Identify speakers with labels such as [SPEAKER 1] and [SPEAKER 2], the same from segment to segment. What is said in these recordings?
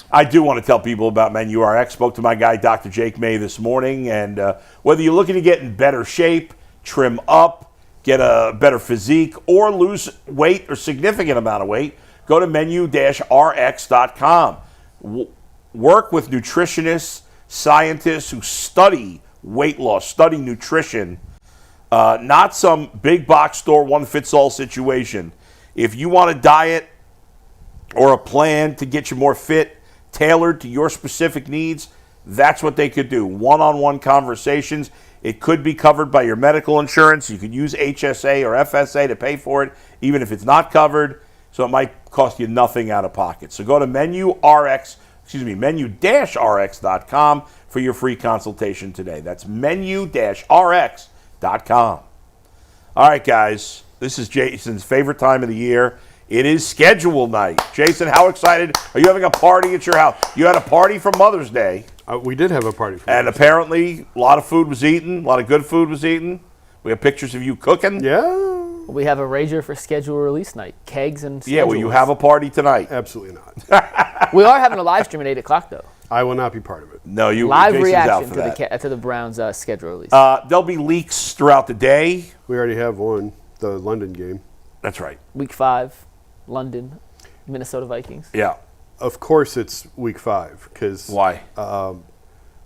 [SPEAKER 1] Yes.
[SPEAKER 2] I do want to tell people about MenuRx. Spoke to my guy, Dr. Jake May, this morning, and whether you're looking to get in better shape, trim up, get a better physique, or lose weight or significant amount of weight, go to menu-rx.com. Work with nutritionists, scientists who study weight loss, study nutrition, not some big box store one-fits-all situation. If you want a diet or a plan to get you more fit, tailored to your specific needs, that's what they could do. One-on-one conversations. It could be covered by your medical insurance. You could use HSA or FSA to pay for it, even if it's not covered. So it might cost you nothing out of pocket. So go to menu-rx.com for your free consultation today. That's menu-rx.com. All right, guys. This is Jason's favorite time of the year. It is schedule night. Jason, how excited? Are you having a party at your house? You had a party for Mother's Day.
[SPEAKER 3] We did have a party for
[SPEAKER 2] And apparently, a lot of food was eaten. A lot of good food was eaten. We have pictures of you cooking.
[SPEAKER 3] Yeah.
[SPEAKER 4] We have a rager for schedule release night. Kegs and schedules.
[SPEAKER 2] Yeah, well, you have a party tonight.
[SPEAKER 3] Absolutely not.
[SPEAKER 4] We are having a live stream at 8 o'clock, though.
[SPEAKER 3] I will not be part of it.
[SPEAKER 2] No, you.
[SPEAKER 4] Live
[SPEAKER 2] Jason's
[SPEAKER 4] reaction
[SPEAKER 2] out for that.
[SPEAKER 4] to the Browns schedule release.
[SPEAKER 2] There'll be leaks throughout the day.
[SPEAKER 3] We already have one, the London game.
[SPEAKER 2] That's right.
[SPEAKER 4] Week 5, London, Minnesota Vikings.
[SPEAKER 2] Yeah.
[SPEAKER 3] Of course it's week 5. Because
[SPEAKER 2] Why?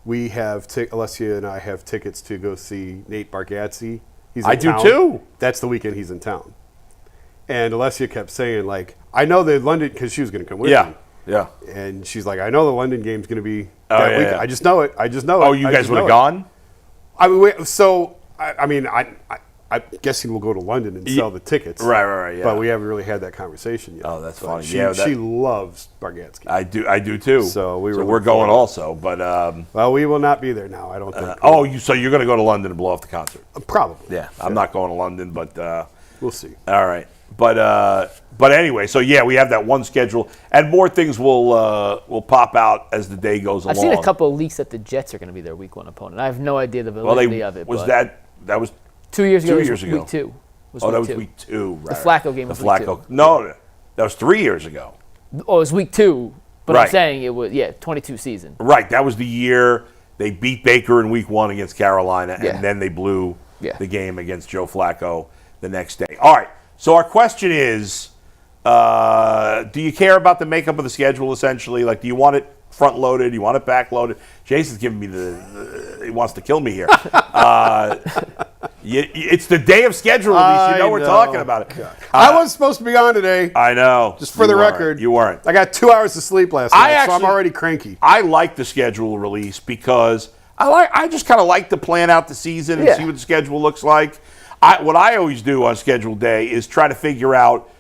[SPEAKER 3] we have, Alessia and I have tickets to go see Nate Bargatze. He's in
[SPEAKER 2] I do
[SPEAKER 3] town.
[SPEAKER 2] too.
[SPEAKER 3] That's the weekend he's in town. And Alessia kept saying, like, I know the London, because she was going to come with me.
[SPEAKER 2] Yeah.
[SPEAKER 3] And she's like, I know the London game's going to be
[SPEAKER 2] Oh,
[SPEAKER 3] that
[SPEAKER 2] yeah,
[SPEAKER 3] weekend.
[SPEAKER 2] yeah.
[SPEAKER 3] I just know it. I just know it.
[SPEAKER 2] Oh, you
[SPEAKER 3] I
[SPEAKER 2] guys
[SPEAKER 3] just
[SPEAKER 2] would have
[SPEAKER 3] know it.
[SPEAKER 2] gone?
[SPEAKER 3] I mean, I'm guessing we'll go to London and sell the tickets.
[SPEAKER 2] Right, yeah.
[SPEAKER 3] But we haven't really had that conversation yet.
[SPEAKER 2] Oh, that's
[SPEAKER 3] But
[SPEAKER 2] funny.
[SPEAKER 3] She,
[SPEAKER 2] Yeah,
[SPEAKER 3] she loves Bargatze.
[SPEAKER 2] I do too.
[SPEAKER 3] So we're
[SPEAKER 2] we're going also, but
[SPEAKER 3] well, we will not be there now. I don't think.
[SPEAKER 2] so you're going to go to London and blow off the concert?
[SPEAKER 3] Probably.
[SPEAKER 2] Yeah, I'm not going to London, but
[SPEAKER 3] We'll see.
[SPEAKER 2] all right. But anyway, so yeah, we have that one schedule, and more things will pop out as the day goes along.
[SPEAKER 4] I've seen a couple of leaks that the Jets are going to be their week 1 opponent. I have no idea the validity of it.
[SPEAKER 2] That was
[SPEAKER 4] 2 years ago?
[SPEAKER 2] 2 years ago.
[SPEAKER 4] Week 2.
[SPEAKER 2] that was week 2. Right.
[SPEAKER 4] The Flacco game was week 2.
[SPEAKER 2] No, that was 3 years ago.
[SPEAKER 4] Oh, it was week 2, but
[SPEAKER 2] Right.
[SPEAKER 4] I'm saying it was 22 season.
[SPEAKER 2] Right, that was the year they beat Baker in week 1 against Carolina,
[SPEAKER 4] Yeah.
[SPEAKER 2] and then they blew
[SPEAKER 4] Yeah.
[SPEAKER 2] the game against Joe Flacco the next day. All right, so our question is, do you care about the makeup of the schedule, essentially? Like, do you want it front-loaded? Do you want it back-loaded? Jason's giving me he wants to kill me here. It's the day of schedule release. You know we're talking about it.
[SPEAKER 3] I was supposed to be on today.
[SPEAKER 2] I know.
[SPEAKER 3] Just for the record.
[SPEAKER 2] You weren't.
[SPEAKER 3] I got 2 hours of sleep last night, so I'm already cranky.
[SPEAKER 2] I like the schedule release because I just kind of like to plan out the season and see what the schedule looks like. What I always do on schedule day is try to figure out,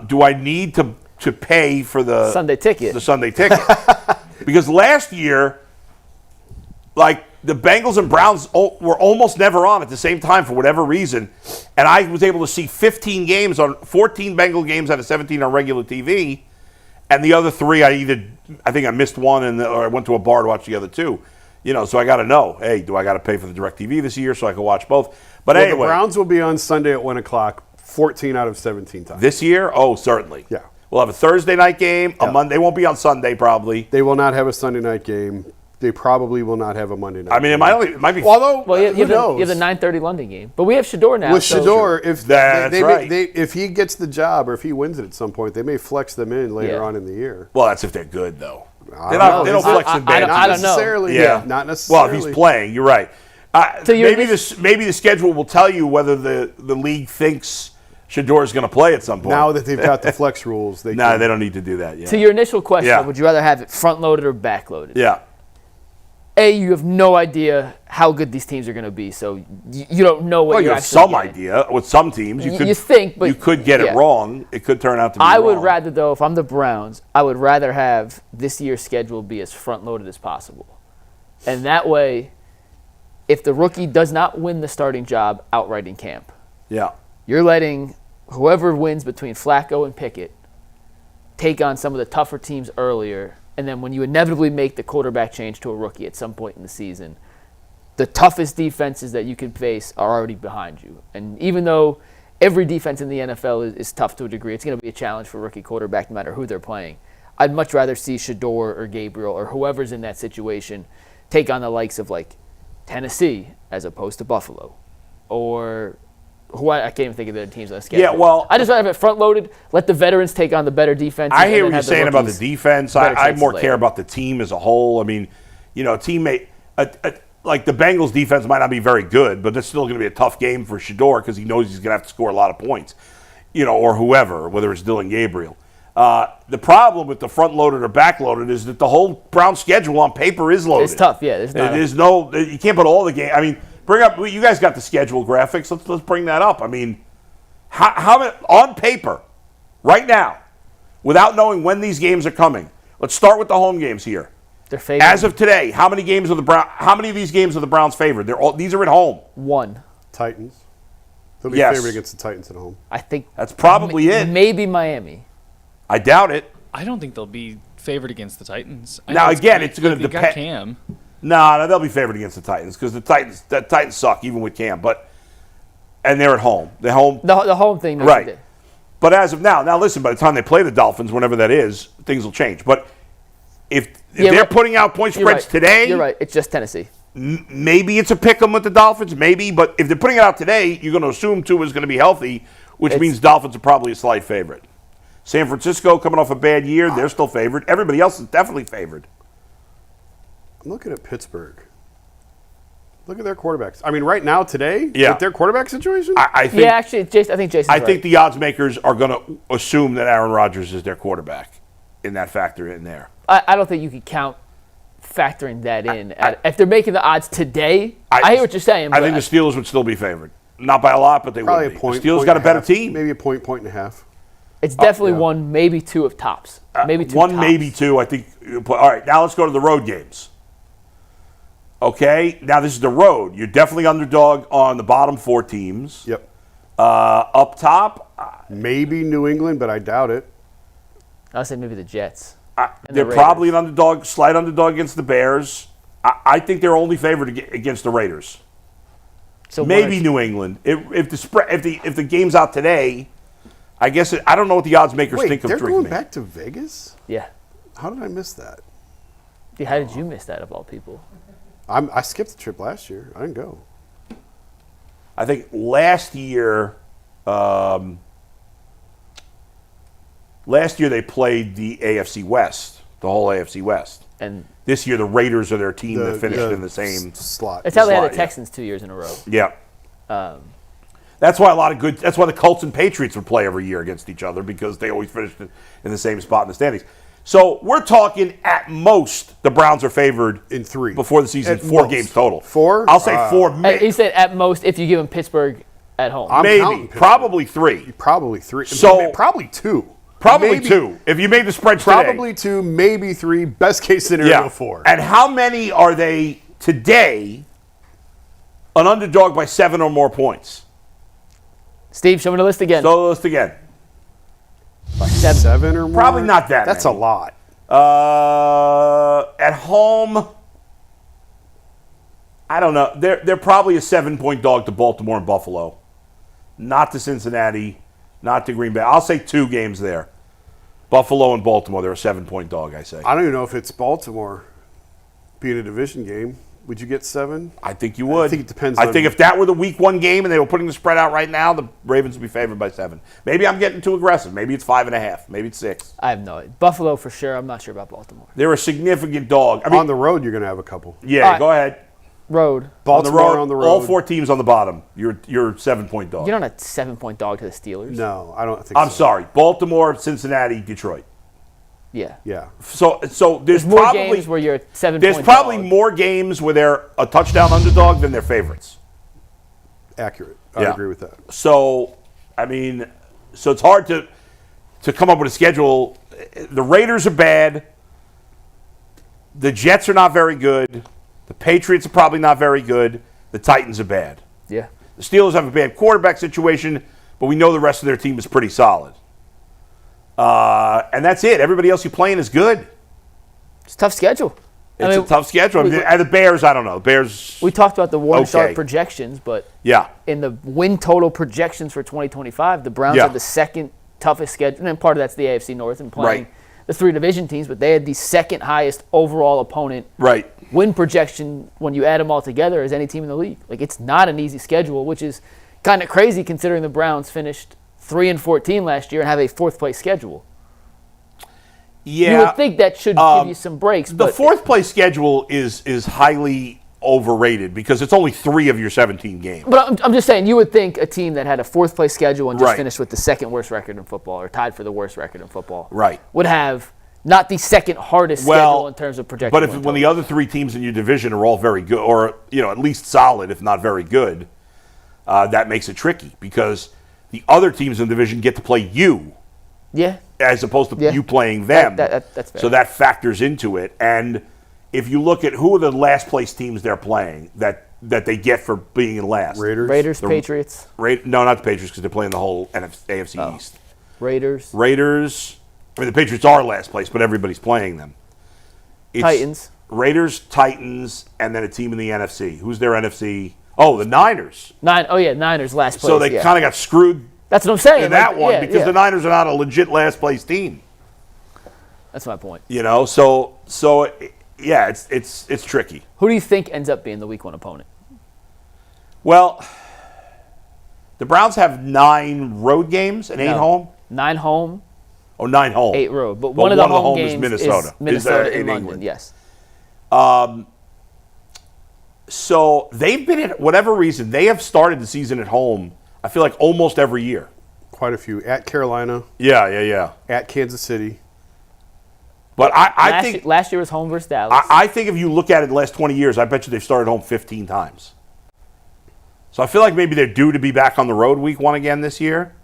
[SPEAKER 2] do I need to pay for the
[SPEAKER 4] Sunday ticket?
[SPEAKER 2] The Sunday ticket. Because last year, like, the Bengals and Browns were almost never on at the same time for whatever reason, and I was able to see 14 Bengal games out of 17 on regular TV, and the other 3 I think I missed one, or I went to a bar to watch the other 2. So I got to know, hey, do I got to pay for the DirecTV this year so I can watch both? But anyway,
[SPEAKER 3] the Browns will be on Sunday at 1 o'clock, 14 out of 17 times.
[SPEAKER 2] This year? Oh, certainly.
[SPEAKER 3] Yeah.
[SPEAKER 2] We'll have a Thursday night game, a Monday. They won't be on Sunday, probably.
[SPEAKER 3] They will not have a Sunday night game. They probably will not have a Monday night.
[SPEAKER 2] I mean,
[SPEAKER 3] game.
[SPEAKER 2] it might be.
[SPEAKER 3] Although,
[SPEAKER 4] you
[SPEAKER 3] who knows?
[SPEAKER 4] have the 9:30 London game, but we have Shador now.
[SPEAKER 3] With Shador, if
[SPEAKER 2] right.
[SPEAKER 3] if he gets the job or if he wins it at some point, they may flex them in later on in the year.
[SPEAKER 2] Well, that's if they're good, though.
[SPEAKER 3] They don't
[SPEAKER 2] flex them bad.
[SPEAKER 4] I don't know.
[SPEAKER 3] Necessarily.
[SPEAKER 2] Yeah.
[SPEAKER 3] Not necessarily.
[SPEAKER 2] Well, if he's playing, you're right. Maybe the schedule will tell you whether the league thinks Shador is going to play at some point.
[SPEAKER 3] Now that they've got the flex rules, they
[SPEAKER 2] don't need to do that yet.
[SPEAKER 4] To your initial question, would you rather have it front-loaded or back-loaded?
[SPEAKER 2] Yeah.
[SPEAKER 4] You have no idea how good these teams are going to be, so you don't know what
[SPEAKER 2] you
[SPEAKER 4] you're
[SPEAKER 2] have
[SPEAKER 4] actually
[SPEAKER 2] some
[SPEAKER 4] getting.
[SPEAKER 2] idea with some teams.
[SPEAKER 4] You think, but
[SPEAKER 2] you could get it wrong. It could turn out to be
[SPEAKER 4] I
[SPEAKER 2] wrong.
[SPEAKER 4] would rather, though, if I'm the Browns, I would rather have this year's schedule be as front-loaded as possible. And that way, if the rookie does not win the starting job outright in camp, you're letting whoever wins between Flacco and Pickett take on some of the tougher teams earlier, and then when you inevitably make the quarterback change to a rookie at some point in the season, the toughest defenses that you can face are already behind you. And even though every defense in the NFL is tough to a degree, it's going to be a challenge for a rookie quarterback no matter who they're playing. I'd much rather see Shador or Gabriel or whoever's in that situation take on the likes of like Tennessee as opposed to Buffalo, or who I can't even think of the teams on the schedule.
[SPEAKER 2] Yeah, well,
[SPEAKER 4] I just rather have it front loaded. Let the veterans take on the better defense.
[SPEAKER 2] I hear what you're saying about the defense. I more care about the team as a whole. I mean, teammate like the Bengals defense might not be very good, but it's still going to be a tough game for Shador because he knows he's going to have to score a lot of points, or whoever, whether it's Dylan Gabriel. The problem with the front-loaded or back-loaded is that the whole Brown schedule on paper is loaded.
[SPEAKER 4] It's tough, yeah.
[SPEAKER 2] You can't put all the games. I mean, you guys got the schedule graphics. Let's bring that up. I mean, how on paper, right now, without knowing when these games are coming, let's start with the home games here.
[SPEAKER 4] They're favored.
[SPEAKER 2] As of today, how many of these games are the Browns favored? These are at home.
[SPEAKER 4] One.
[SPEAKER 3] Titans. They'll be favored against the Titans at home.
[SPEAKER 4] I think
[SPEAKER 2] that's probably it.
[SPEAKER 4] Maybe Miami.
[SPEAKER 2] I doubt it.
[SPEAKER 1] I don't think they'll be favored against the Titans.
[SPEAKER 2] Now again, it's going to
[SPEAKER 1] depend.
[SPEAKER 2] Cam. No, they'll be favored against the Titans because the Titans suck even with Cam. And they're at home. The
[SPEAKER 4] home thing,
[SPEAKER 2] right? But as of now, listen. By the time they play the Dolphins, whenever that is, things will change. But if they're putting out point spreads today,
[SPEAKER 4] you're right. It's just Tennessee.
[SPEAKER 2] Maybe it's a pick 'em with the Dolphins, maybe. But if they're putting it out today, you're going to assume Tua is going to be healthy, which means Dolphins are probably a slight favorite. San Francisco coming off a bad year, they're still favored. Everybody else is definitely favored.
[SPEAKER 3] I'm looking at Pittsburgh. Look at their quarterbacks. I mean, right now, today,
[SPEAKER 2] with
[SPEAKER 3] their quarterback situation?
[SPEAKER 2] I think,
[SPEAKER 4] actually, I think Jason's right.
[SPEAKER 2] I think the odds makers are going to assume that Aaron Rodgers is their quarterback in that factor in there.
[SPEAKER 4] I don't think you could count factoring that in. If they're making the odds today, I hear what you're saying.
[SPEAKER 2] I think the Steelers would still be favored. Not by a lot, but they would be.
[SPEAKER 3] Point,
[SPEAKER 2] the Steelers got a better team.
[SPEAKER 3] Maybe a point and a half.
[SPEAKER 4] It's definitely one, maybe two of tops. Maybe two
[SPEAKER 2] one,
[SPEAKER 4] tops.
[SPEAKER 2] maybe two, I think. All right, now let's go to the road games. Okay, now this is the road. You're definitely underdog on the bottom four teams.
[SPEAKER 3] Yep.
[SPEAKER 2] Up top,
[SPEAKER 3] maybe New England, but I doubt it.
[SPEAKER 4] I would say maybe the Jets.
[SPEAKER 2] They're probably an underdog, slight underdog against the Bears. I think they're only favored against the Raiders. So maybe New England. If the game's out today, I guess I don't know what the odds makers think of drinking.
[SPEAKER 3] They're going back to Vegas?
[SPEAKER 4] Yeah.
[SPEAKER 3] How did I miss that?
[SPEAKER 4] Yeah, how did you miss that of all people?
[SPEAKER 3] I skipped the trip last year. I didn't go.
[SPEAKER 2] I think last year they played the AFC West, the whole AFC West. And this year the Raiders are their team that finished in the same
[SPEAKER 3] slot.
[SPEAKER 4] That's how they had the Texans 2 years in a row.
[SPEAKER 2] Yeah. That's why that's why the Colts and Patriots would play every year against each other because they always finished in the same spot in the standings. So we're talking at most the Browns are favored
[SPEAKER 3] in 3
[SPEAKER 2] before the season.
[SPEAKER 3] At
[SPEAKER 2] 4
[SPEAKER 3] most.
[SPEAKER 2] games total.
[SPEAKER 3] 4?
[SPEAKER 2] I'll say 4.
[SPEAKER 4] He said at most if you give them Pittsburgh at home.
[SPEAKER 2] Maybe. Probably 3.
[SPEAKER 3] Probably 3.
[SPEAKER 2] So
[SPEAKER 3] probably 2.
[SPEAKER 2] Probably
[SPEAKER 3] maybe
[SPEAKER 2] 2. If you made the spread
[SPEAKER 3] probably
[SPEAKER 2] today.
[SPEAKER 3] 2, maybe 3. Best case scenario 4.
[SPEAKER 2] And how many are they today an underdog by 7 or more points?
[SPEAKER 4] Steve, show me the list again.
[SPEAKER 2] Show the list again.
[SPEAKER 3] Like 7 or more?
[SPEAKER 2] Probably not that
[SPEAKER 3] That's
[SPEAKER 2] many.
[SPEAKER 3] a lot.
[SPEAKER 2] At home, I don't know. They're probably a 7-point dog to Baltimore and Buffalo. Not to Cincinnati, not to Green Bay. I'll say 2 games there. Buffalo and Baltimore, they're a 7-point dog, I say.
[SPEAKER 3] I don't even know if it's Baltimore being a division game. Would you get 7?
[SPEAKER 2] I think you would.
[SPEAKER 3] I think it depends
[SPEAKER 2] I think if that were the week 1 game and they were putting the spread out right now, the Ravens would be favored by 7. Maybe I'm getting too aggressive. Maybe it's 5.5. Maybe it's 6.
[SPEAKER 4] I have no idea. Buffalo for sure. I'm not sure about Baltimore.
[SPEAKER 2] They're a significant dog. I mean,
[SPEAKER 3] on the road, you're going to have a couple.
[SPEAKER 2] Yeah, go ahead.
[SPEAKER 4] Road.
[SPEAKER 3] Baltimore on the road.
[SPEAKER 2] All 4 teams on the bottom. You're a 7-point dog.
[SPEAKER 4] You're not a 7-point dog to the Steelers.
[SPEAKER 3] No, I don't think so.
[SPEAKER 2] I'm sorry. Baltimore, Cincinnati, Detroit.
[SPEAKER 4] Yeah.
[SPEAKER 3] Yeah.
[SPEAKER 2] So there's
[SPEAKER 4] more
[SPEAKER 2] probably
[SPEAKER 4] games where you're a 7-point
[SPEAKER 2] There's probably
[SPEAKER 4] dog.
[SPEAKER 2] more games where they're a touchdown underdog than they're favorites.
[SPEAKER 3] Accurate. I agree with that.
[SPEAKER 2] So, I mean, it's hard to come up with a schedule. The Raiders are bad. The Jets are not very good. The Patriots are probably not very good. The Titans are bad.
[SPEAKER 4] Yeah.
[SPEAKER 2] The Steelers have a bad quarterback situation, but we know the rest of their team is pretty solid. And that's it. Everybody else you're playing is good.
[SPEAKER 4] It's a tough schedule.
[SPEAKER 2] It's a tough schedule. And the Bears, I don't know. The Bears.
[SPEAKER 4] We talked about the one-start projections, but in the win total projections for 2025, the Browns have the second toughest schedule, and part of that's the AFC North and playing the 3 division teams, but they had the second highest overall opponent
[SPEAKER 2] Right.
[SPEAKER 4] win projection when you add them all together as any team in the league. Like, it's not an easy schedule, which is kind of crazy considering the Browns finished 3-14 last year and have a 4th place schedule.
[SPEAKER 2] Yeah.
[SPEAKER 4] You would think that should give you some breaks.
[SPEAKER 2] The
[SPEAKER 4] But
[SPEAKER 2] 4th place schedule is highly overrated because it's only 3 of your 17 games.
[SPEAKER 4] But I'm just saying, you would think a team that had a 4th place schedule and just
[SPEAKER 2] Right.
[SPEAKER 4] finished with the 2nd worst record in football or tied for the worst record in football
[SPEAKER 2] Right.
[SPEAKER 4] would have not the 2nd hardest schedule in terms of projection.
[SPEAKER 2] But when the other 3 teams in your division are all very good, or at least solid, if not very good, that makes it tricky because the other teams in the division get to play you
[SPEAKER 4] Yeah.
[SPEAKER 2] as opposed to
[SPEAKER 4] Yeah.
[SPEAKER 2] you playing them.
[SPEAKER 4] That's fair.
[SPEAKER 2] So that factors into it. And if you look at who are the last place teams they're playing that they get for being in last.
[SPEAKER 3] Raiders.
[SPEAKER 4] Patriots.
[SPEAKER 2] No, not the Patriots because they're playing the whole AFC East.
[SPEAKER 4] Raiders.
[SPEAKER 2] I mean, the Patriots are last place, but everybody's playing them. It's
[SPEAKER 4] Titans.
[SPEAKER 2] Raiders, Titans, and then a team in the NFC. Who's their NFC? Oh, the Niners.
[SPEAKER 4] Niners last place.
[SPEAKER 2] So they kind of got screwed
[SPEAKER 4] That's what I'm saying.
[SPEAKER 2] in that
[SPEAKER 4] like,
[SPEAKER 2] one
[SPEAKER 4] yeah,
[SPEAKER 2] because
[SPEAKER 4] yeah.
[SPEAKER 2] the Niners are not a legit last place team.
[SPEAKER 4] That's my point.
[SPEAKER 2] So yeah, it's tricky.
[SPEAKER 4] Who do you think ends up being the week 1 opponent?
[SPEAKER 2] Well, the Browns have 9 road games and 8
[SPEAKER 4] No.
[SPEAKER 2] home.
[SPEAKER 4] 9 home,
[SPEAKER 2] Oh, 9 home.
[SPEAKER 4] 8 road. But one of the home games
[SPEAKER 2] is Minnesota.
[SPEAKER 4] is Minnesota
[SPEAKER 2] in
[SPEAKER 4] in London.
[SPEAKER 2] England.
[SPEAKER 4] Yes.
[SPEAKER 2] So they've been, at whatever reason, they have started the season at home, I feel like almost every year.
[SPEAKER 3] Quite a few. At Carolina,
[SPEAKER 2] Yeah.
[SPEAKER 3] at Kansas City.
[SPEAKER 2] But I think
[SPEAKER 4] last year was home versus Dallas.
[SPEAKER 2] I think if you look at it the last 20 years, I bet you they've started home 15 times. So I feel like maybe they're due to be back on the road week 1 again this year.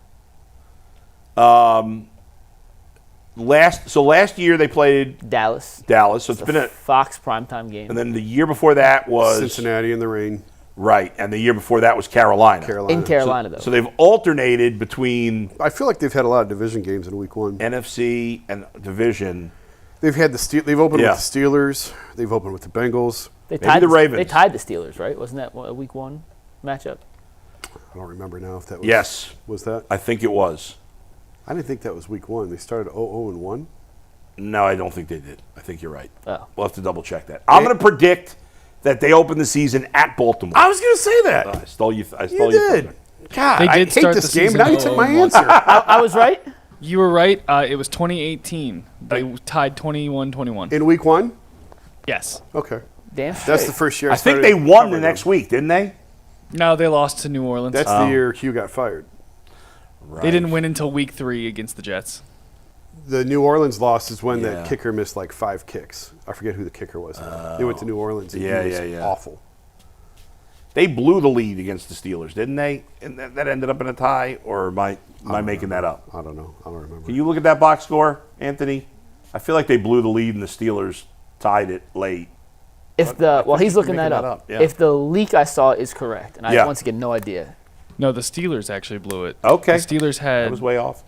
[SPEAKER 2] Last year they played
[SPEAKER 4] Dallas.
[SPEAKER 2] Dallas, so it's been a,
[SPEAKER 4] Fox primetime game.
[SPEAKER 2] and then the year before that was
[SPEAKER 3] Cincinnati in the rain.
[SPEAKER 2] right, and the year before that was Carolina.
[SPEAKER 4] In Carolina, though.
[SPEAKER 2] So they've alternated between
[SPEAKER 3] I feel like they've had a lot of division games in week 1.
[SPEAKER 2] NFC and division.
[SPEAKER 3] They've had They've opened
[SPEAKER 2] Yeah.
[SPEAKER 3] with the Steelers. They've opened with the Bengals.
[SPEAKER 4] They
[SPEAKER 2] maybe the Ravens.
[SPEAKER 4] They tied the Steelers, right? Wasn't that a week 1 matchup?
[SPEAKER 3] I don't remember now if that was.
[SPEAKER 2] Yes,
[SPEAKER 3] Was that?
[SPEAKER 2] I think it was.
[SPEAKER 3] I didn't think that was week 1. They started 0-1.
[SPEAKER 2] No, I don't think they did. I think you're right.
[SPEAKER 4] Oh.
[SPEAKER 2] We'll have to double check that. I'm going to predict that they open the season at Baltimore.
[SPEAKER 3] I was going to say that.
[SPEAKER 2] I stole you. I
[SPEAKER 3] You
[SPEAKER 2] stole you.
[SPEAKER 3] did. God,
[SPEAKER 1] They
[SPEAKER 3] I
[SPEAKER 1] did
[SPEAKER 3] hate
[SPEAKER 1] start
[SPEAKER 3] this
[SPEAKER 1] the
[SPEAKER 3] game.
[SPEAKER 1] season
[SPEAKER 3] Now you took my
[SPEAKER 1] 0-1.
[SPEAKER 3] answer.
[SPEAKER 4] I was right.
[SPEAKER 1] You were right. It was 2018. They tied 21-21.
[SPEAKER 3] In week 1?
[SPEAKER 1] Yes.
[SPEAKER 3] Okay.
[SPEAKER 4] Damn straight.
[SPEAKER 3] That's the first year
[SPEAKER 2] I think
[SPEAKER 3] started
[SPEAKER 2] they won the
[SPEAKER 3] covering
[SPEAKER 2] next
[SPEAKER 3] them.
[SPEAKER 2] week, didn't they?
[SPEAKER 1] No, they lost to New Orleans.
[SPEAKER 3] That's the year Hugh got fired.
[SPEAKER 2] Right.
[SPEAKER 1] They didn't win until week 3 against the Jets.
[SPEAKER 3] The New Orleans loss is when
[SPEAKER 2] Yeah.
[SPEAKER 3] that kicker missed like 5 kicks. I forget who the kicker was. They went to New Orleans and he was awful.
[SPEAKER 2] They blew the lead against the Steelers, didn't they? And that ended up in a tie, or am I making that up?
[SPEAKER 3] I don't know. I don't remember.
[SPEAKER 2] Can you look at that box score, Anthony? I feel like they blew the lead and the Steelers tied it late.
[SPEAKER 4] If he's looking that up.
[SPEAKER 2] Yeah.
[SPEAKER 4] If the leak I saw is correct, and I
[SPEAKER 2] Yeah.
[SPEAKER 4] once again no idea.
[SPEAKER 1] No, the Steelers actually blew it.
[SPEAKER 2] Okay.
[SPEAKER 1] The Steelers
[SPEAKER 2] That
[SPEAKER 1] had
[SPEAKER 2] was way off.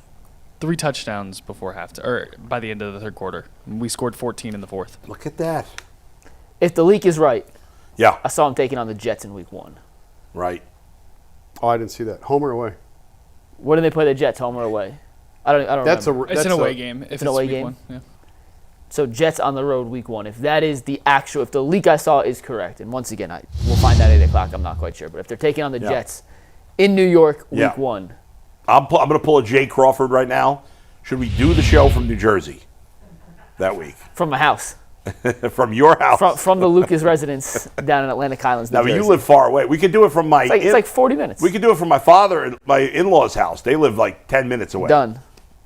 [SPEAKER 1] 3 touchdowns before halftime, or by the end of the third quarter. We scored 14 in the fourth.
[SPEAKER 2] Look at that.
[SPEAKER 4] If the leak is right,
[SPEAKER 2] Yeah,
[SPEAKER 4] I saw him taking on the Jets in week 1.
[SPEAKER 2] right.
[SPEAKER 3] Oh, I didn't see that. Home or away?
[SPEAKER 4] Where do they play the Jets, home or away? I don't
[SPEAKER 3] That's
[SPEAKER 4] remember.
[SPEAKER 1] It's
[SPEAKER 3] that's
[SPEAKER 1] an away game. If
[SPEAKER 4] an away
[SPEAKER 1] week
[SPEAKER 4] game?
[SPEAKER 1] 1. Yeah.
[SPEAKER 4] So Jets on the road week 1. If that is the actual, if the leak I saw is correct, and once again, we'll find out at 8 o'clock. I'm not quite sure, but if they're taking on the
[SPEAKER 2] Yeah.
[SPEAKER 4] Jets in New York week
[SPEAKER 2] Yeah.
[SPEAKER 4] 1,
[SPEAKER 2] I'm going to pull a Jay Crawford right now. Should we do the show from New Jersey that week?
[SPEAKER 4] from my house,
[SPEAKER 2] From your house?
[SPEAKER 4] from the Lucas residence down in Atlantic Highlands, New
[SPEAKER 2] Now, but
[SPEAKER 4] Jersey.
[SPEAKER 2] you live far away. We could do it from my...
[SPEAKER 4] It's like 40 minutes.
[SPEAKER 2] we could do it from my father and my in-laws' house. They live like 10 minutes away.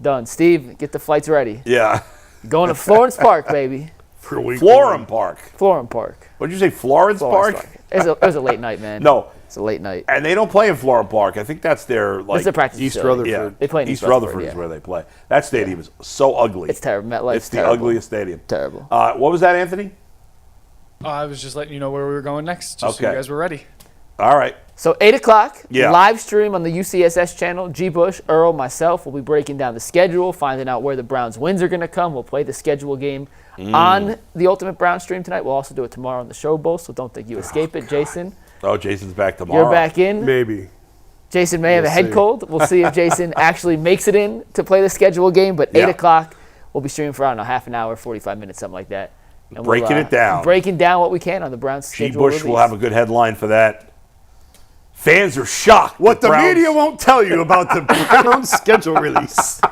[SPEAKER 4] Done. Steve, get the flights ready.
[SPEAKER 2] Yeah.
[SPEAKER 4] Going to Florence Park, baby.
[SPEAKER 3] for week
[SPEAKER 2] Florham Park.
[SPEAKER 4] Florence Park.
[SPEAKER 2] What'd you say, Florence Park?
[SPEAKER 4] It was a late night, man.
[SPEAKER 2] No.
[SPEAKER 4] It's a late night.
[SPEAKER 2] And they don't play in Florham Park. I think that's their
[SPEAKER 4] It's a practice
[SPEAKER 3] East
[SPEAKER 4] facility.
[SPEAKER 3] Rutherford.
[SPEAKER 2] Yeah,
[SPEAKER 4] They play in
[SPEAKER 2] East
[SPEAKER 4] East
[SPEAKER 2] Rutherford
[SPEAKER 4] Rutherford,
[SPEAKER 2] is
[SPEAKER 4] yeah.
[SPEAKER 2] where they play. That stadium is so ugly.
[SPEAKER 4] It's terrible. MetLife's
[SPEAKER 2] It's the
[SPEAKER 4] terrible.
[SPEAKER 2] ugliest stadium.
[SPEAKER 4] Terrible.
[SPEAKER 2] What was that, Anthony?
[SPEAKER 1] I was just letting you know where we were going next, just so
[SPEAKER 2] Okay.
[SPEAKER 1] you guys were ready.
[SPEAKER 2] All right.
[SPEAKER 4] So 8 o'clock,
[SPEAKER 2] Yeah.
[SPEAKER 4] live stream on the UCSS channel. G. Bush, Earl, myself will be breaking down the schedule, finding out where the Browns wins are going to come. We'll play the schedule game on the Ultimate Brown stream tonight. We'll also do it tomorrow on the Show Bowl, so don't think you escape it, Jason.
[SPEAKER 2] Oh, Jason's back tomorrow.
[SPEAKER 4] You're back in.
[SPEAKER 3] Maybe.
[SPEAKER 4] Jason may have a
[SPEAKER 3] We'll
[SPEAKER 4] head
[SPEAKER 3] see.
[SPEAKER 4] cold. We'll see if Jason actually makes it in to play the schedule game, but 8
[SPEAKER 2] Yeah.
[SPEAKER 4] o'clock, We'll be streaming for, I don't know, half an hour, 45 minutes, something like that. And
[SPEAKER 2] Breaking it down.
[SPEAKER 4] Breaking down what we can on the Browns'
[SPEAKER 2] G.
[SPEAKER 4] schedule.
[SPEAKER 2] Bush will have a good headline for that. Fans are shocked.
[SPEAKER 3] What the
[SPEAKER 2] Browns-
[SPEAKER 3] media won't tell you about the Browns schedule release.